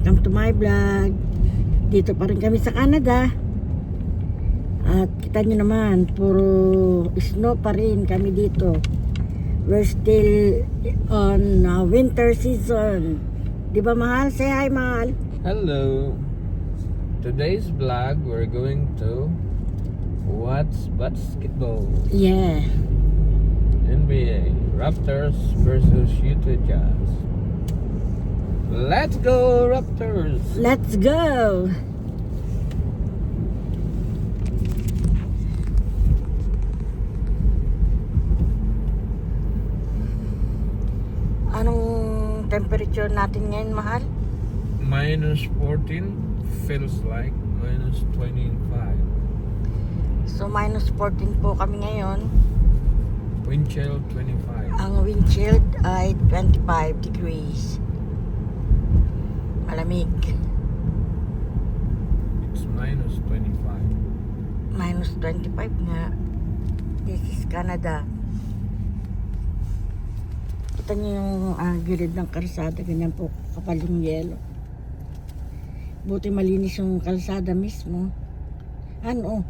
Welcome to my vlog. Dito pa rin kami sa Canada. At kita nyo naman, puro snow pa rin kami dito. We're still on winter season. Di ba, mahal? Say hi, mahal. Hello. Today's vlog we're going to watch basketball. Yeah. NBA Raptors versus Utah Jazz. Let's go Raptors. Let's go. Anong temperature natin ngayon, mahal? Minus 14 feels like minus 25. So minus 14 po kami ngayon. Wind chill 25. Ang wind chill ay 25 degrees. Malamig. It's minus 25. Minus 25 nga. This is Canada. Kita niyo yung gilid ng kalsada. Ganyan po kapal yung yelo. Buti malinis yung kalsada mismo. Ano?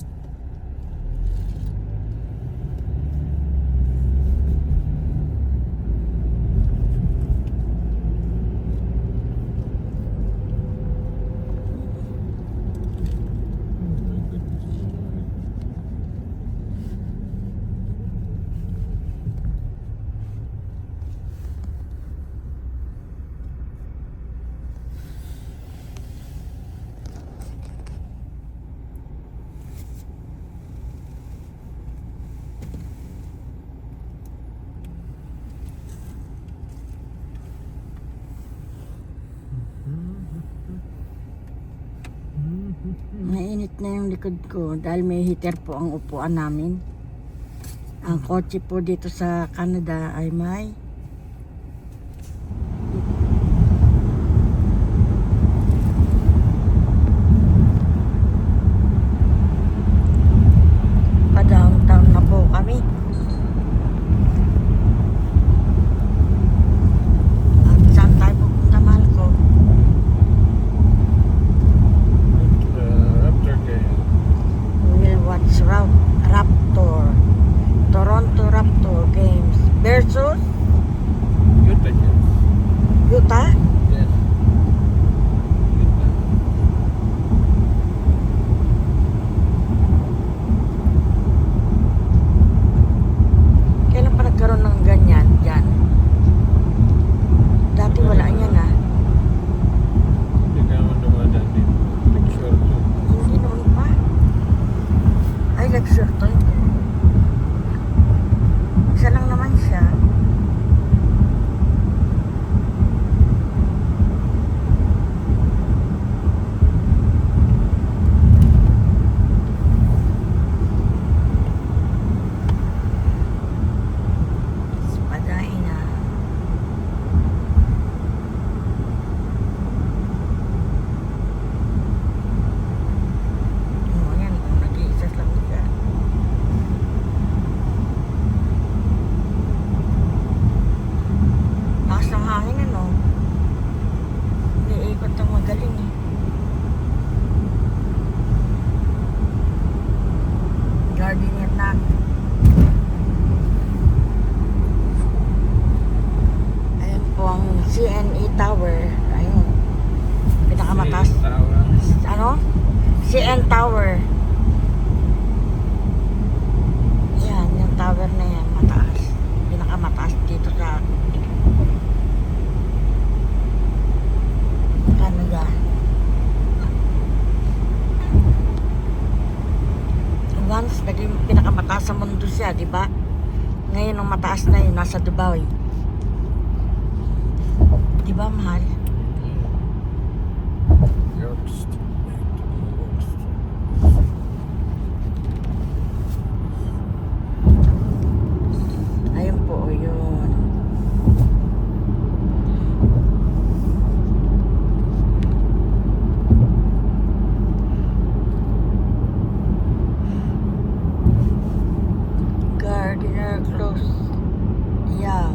Mainit na yung likod ko dahil may heater po ang upuan namin. Ang kotse po dito sa Canada ay may pa-downtown na po kami. At saan tayo pupunta, mahal ko? Raptor game. We'll watch Toronto Raptor games versus Utah Jazz. Utah. Yes. Utah. Kailan pa nagkaroon ng ganyan dyan? Dati wala yan ah. Hindi ka naman dumadaan dito. Picture to. Hindi noon pa. Ay, lecture to. Isa lang naman siya. Padain na. Oh, yan. Nag-iisa lang siya. Lakas ng hangin ano. Iikot ng magaling eh. Gardenia na. Ayan po ang CNE Tower. Ayun. Pinakamataas. Tower. Ano? CN Tower. Yan, yung tower na yan. Mataas. Pinakamataas dito sa Canada. Once, naging pinakamataas sa mundo siya, di ba? Ngayon, ang mataas na yun, nasa Dubai. Di ba, mahal? York Street. Ayun po, yun. Gardiner Close. Yeah.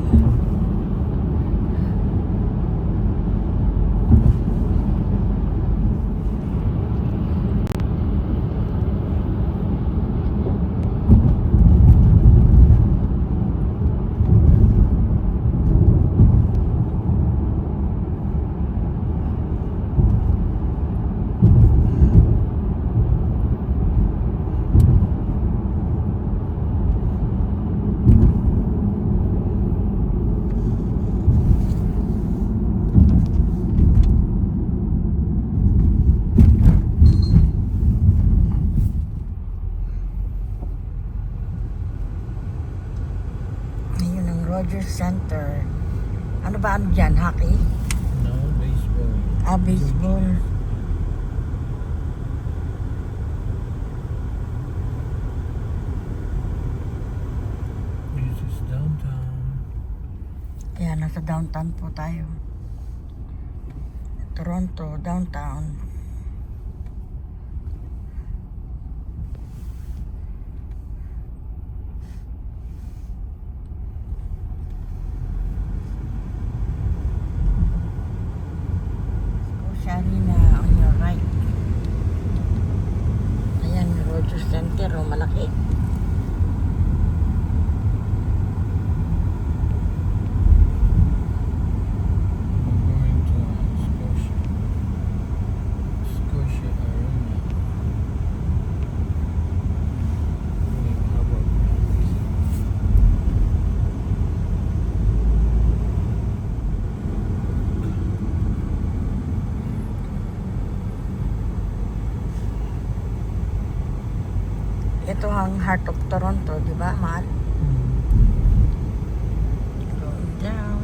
Rogers Center. Ano ba ano dyan? Hockey? No, baseball. Baseball. This is downtown. Kaya nasa downtown po tayo. Toronto, downtown. Arena on your right. Ayan, Rogers Center, oh, malaki. I'm going to Scotia Arena. Doing Harbor Park. Ito ang heart of Toronto, di ba, mahal? Going down.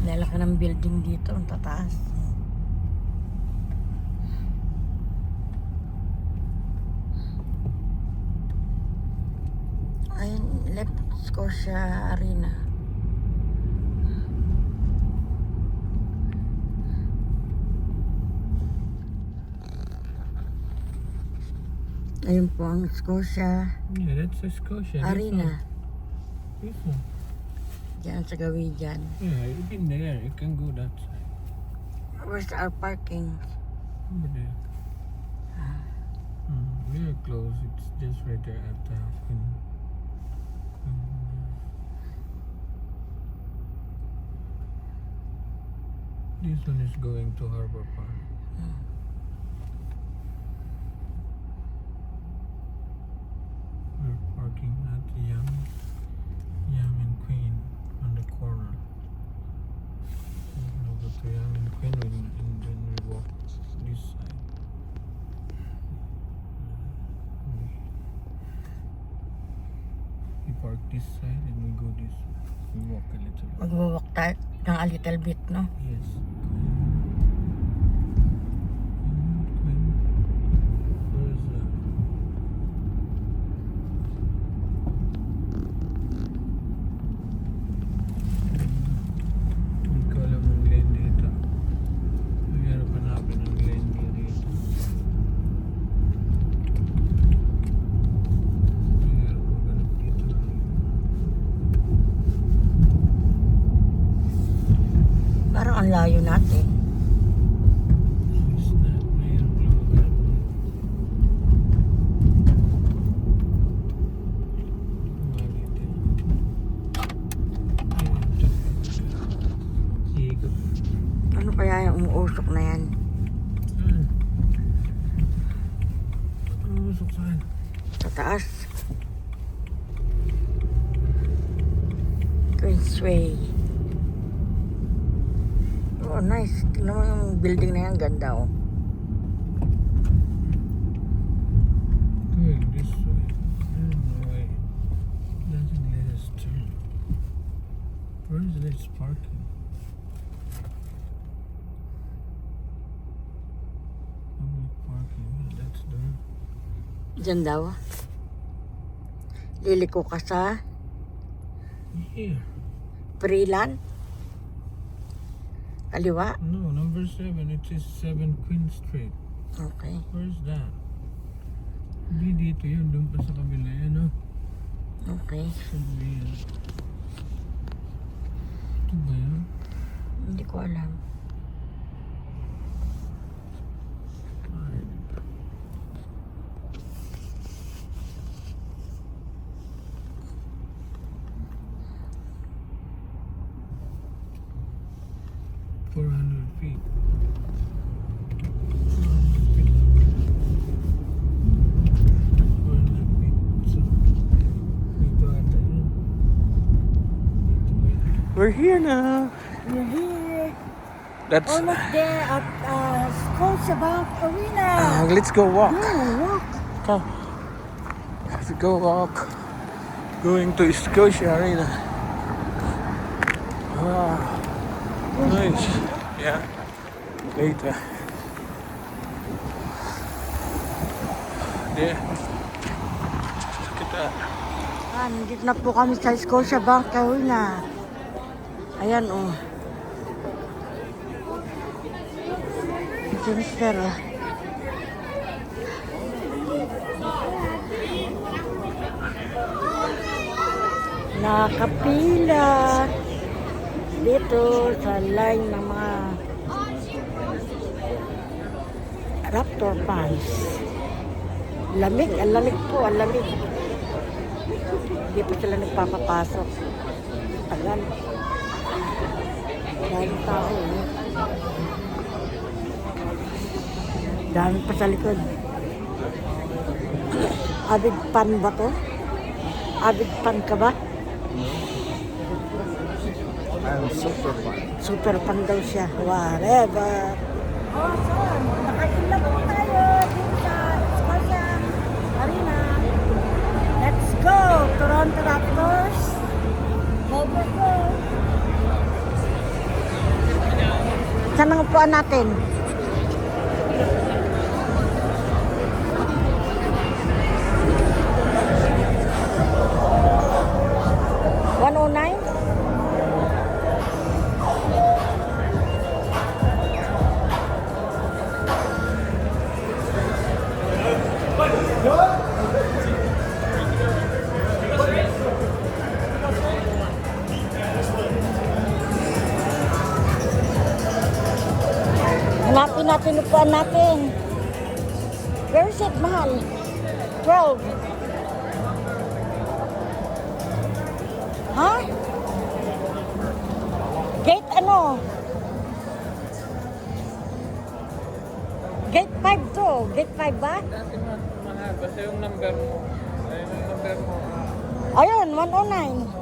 Lalaki ng building dito, ang tataas. Ayun, left Scotia Arena. Ayun po ang Scotia Yeah, that's a Scotia. Arena. This one. Diyan sa gawin dyan. Yeah, you've been there. You can go that side. Where's our parking? Over there. Very close. It's just right there at the This one is going to Harbor Park. We're parking at Yam and Queen on the corner. We'll go to Yam and Queen and then we walk this side. We park this side and we go this way. We walk a little bit. Magwawalk tayo ng a little bit, no? Yes. Where is that? Ang kala mong lane dito. Mayroon hanapin ang lane dito. Mayroon maghanap dito. Parang ang layo natin. Is that mayroon lang maghanap. Ikot. Ano kaya yung umuusok na yan? Saan? Usok saan? Sa taas. Queensway. Oh, nice. Tingnan mo yung building na yan. Ganda, oh. Going this way. No way. Doesn't let us turn. Where is this parking? Public parking. That's there. Diyan daw. Liliko ka sa Here. Freeland. Kaliwa. No, number 7. It says 7 Queen Street. Okay. Where's that? Hindi dito yun. Doon pa sa kabila yan, oh. Okay. Should be yan. Ito ba yun? Hindi ko alam. Feet. We're here now. We're here. That's. Almost there at Scotiabank Arena. Let's go walk. Walk. Come. Let's go walk. Going to Scotia Arena. Wow. Nice. Yeah. Later. There. Look at that. Nandito na po kami sa Scotiabank Arena. Ayan oh. Sinister oh. Nakapila dito sa line ng mga Raptor fans. Lamig, ang lamig po, ang lamig. Hindi pa sila nagpapapasok. Tagal. Dahil tao eh. Dami pa sa likod. Avid fan ba to? Avid fan ka ba? I'm super fun. Super fan daw siya. Whatever. Awesome! Nakailan po tayo dito sa Scotia Arena. Let's go! Toronto Raptors! Go, go, go! Saan ang upuan natin? Hanapin natin upuan natin. Where is it, mahal? 12. Ha? Gate ano? Gate 5 to. Gate 5 ba? Dati mahal. Basta yung number mo. Ayun yung number mo. Ayun, 109.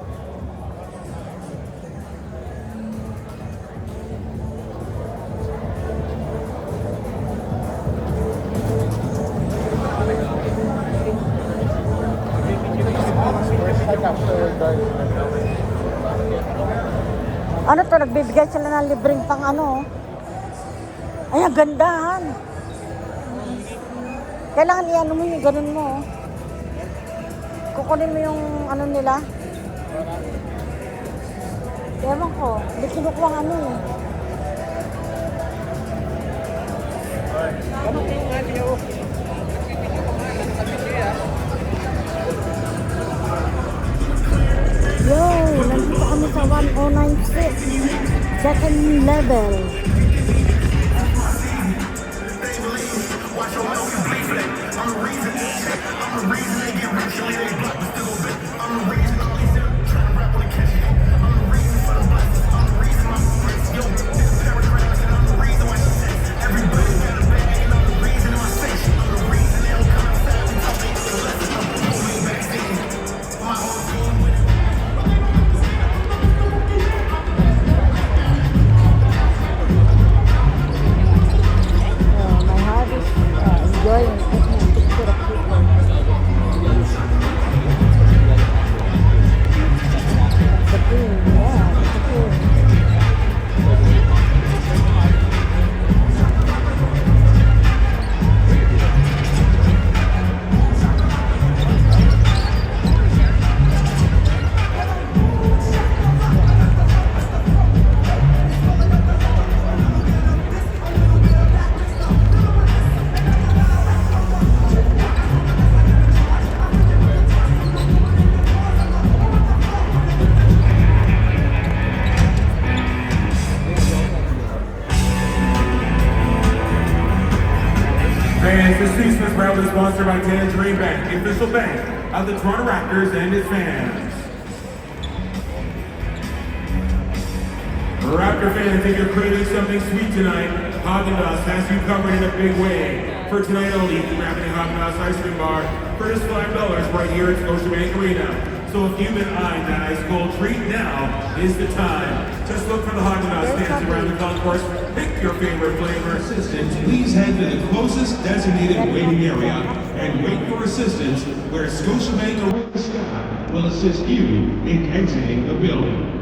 Ano to, nagbibigay sila ng libreng pang ano. Ay, ang gandahan. Kailangan i-ano mo yung ganun mo. Kukunin mo yung ano nila. Ewan ko, hindi kinukuha ang ano eh. Ano yung radio? Yo, nandito kami sa 1096. Second level. My heart is enjoying taking a picture of people. The queen, yeah, the queen. Fans, this season's round is sponsored by Tangerine Bank, the official bank of the Toronto Raptors and its fans. Raptor fans, if you're craving something sweet tonight, Haagen-Dazs has you covered in a big way. For tonight only, grab a Haagen-Dazs ice cream bar for just $5 right here at Scotiabank Arena. So if you've been eyeing that ice cold treat, now is the time. Just look for the Haagen-Dazs stands around the concourse. Pick your favorite flavor. Assistance, please head to the closest designated waiting area and wait for assistance where Scotiabank Arena staff will assist you in exiting the building.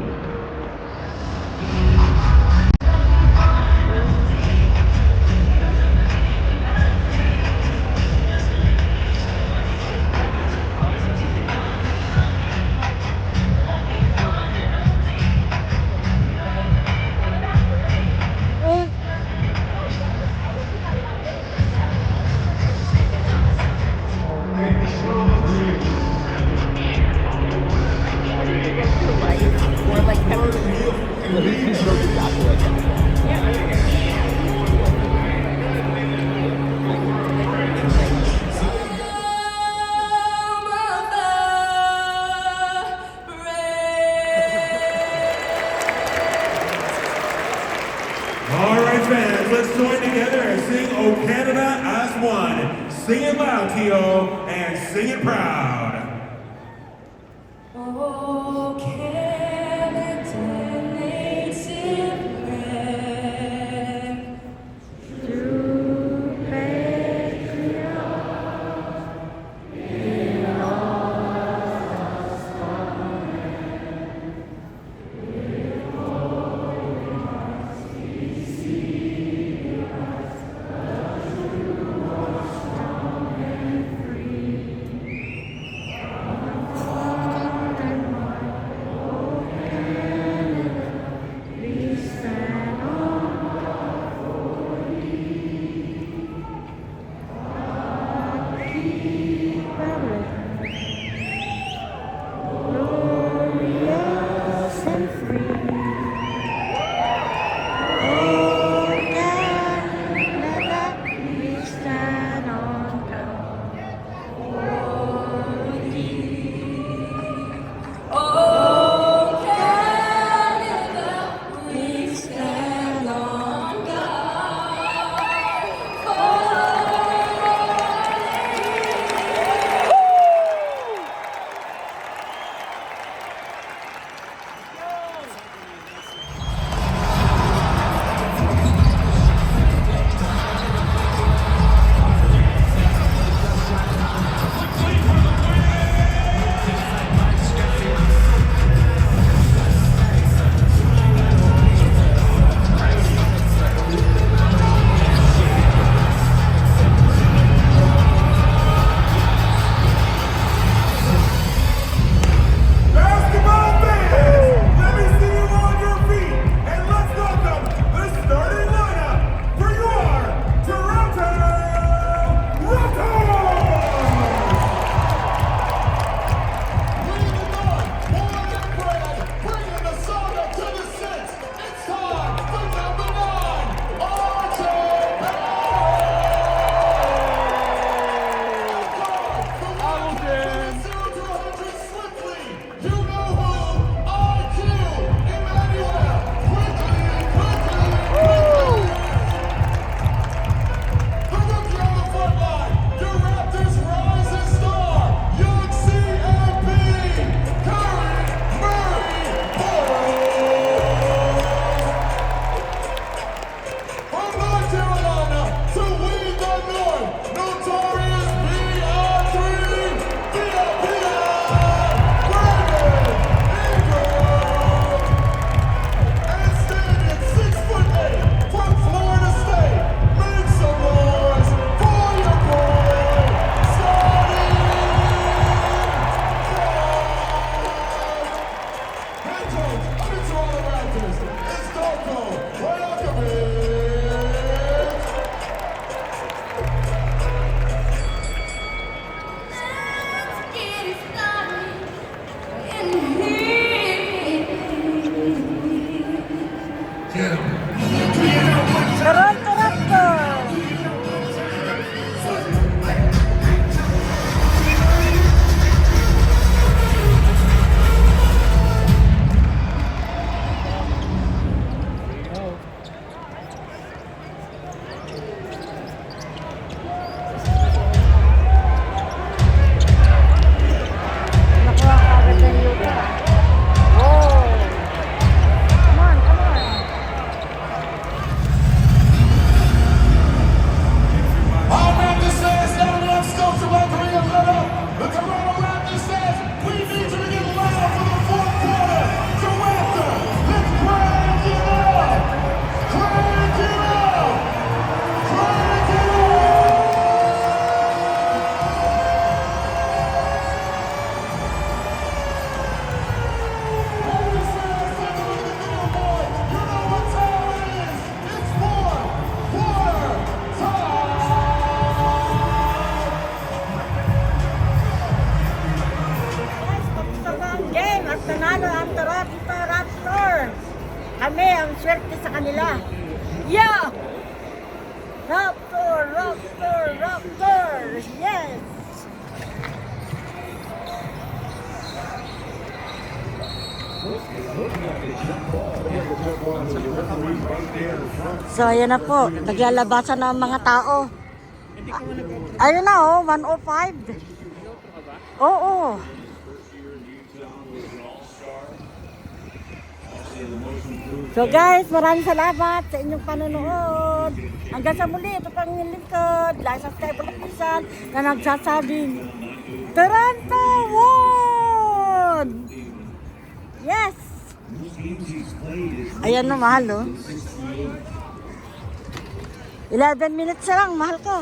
All right, fans, let's join together and sing "O Canada as One." Sing it loud, T.O., and sing it proud. Oh, Canada, native land. nanalo ang Toronto Raptors. Kami ang swerte sa kanila. Yeah! Raptors! Yes! So, ayan na po. Naglalabasan na ang mga tao. Ayun na oh, 105. Oo. So guys, maraming salamat sa inyong panonood. Hanggang sa muli, ito pang inyong lingkod, Liza Stable Pisan, na nagsasabing, Toronto won! Yes! Ayan na, mahal oh. 11 minutes na lang, mahal ko.